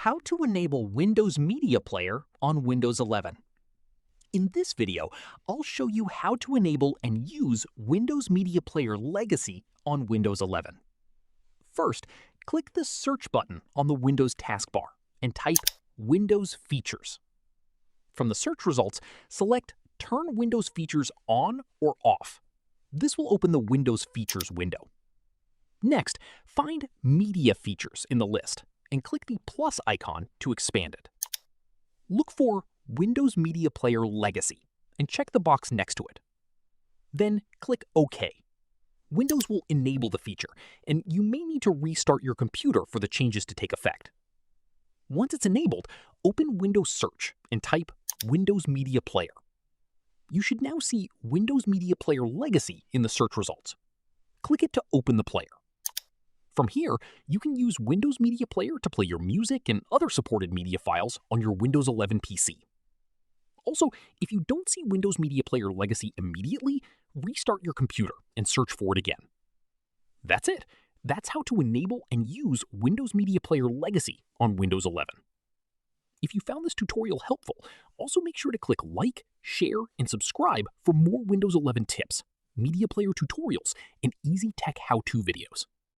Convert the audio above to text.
How to enable Windows Media Player on Windows 11. In this video, I'll show you how to enable and use Windows Media Player Legacy on Windows 11. First, click the Search button on the Windows taskbar and type Windows Features. From the search results, select Turn Windows Features on or off. This will open the Windows Features window. Next, find Media Features in the list and click the plus icon to expand it. Look for Windows Media Player Legacy and check the box next to it. Then click OK. Windows will enable the feature, and you may need to restart your computer for the changes to take effect. Once it's enabled, open Windows Search and type Windows Media Player. You should now see Windows Media Player Legacy in the search results. Click it to open the player. From here, you can use Windows Media Player to play your music and other supported media files on your Windows 11 PC. Also, if you don't see Windows Media Player Legacy immediately, restart your computer and search for it again. That's it. That's how to enable and use Windows Media Player Legacy on Windows 11. If you found this tutorial helpful, also make sure to click like, share, and subscribe for more Windows 11 tips, media player tutorials, and easy tech how-to videos.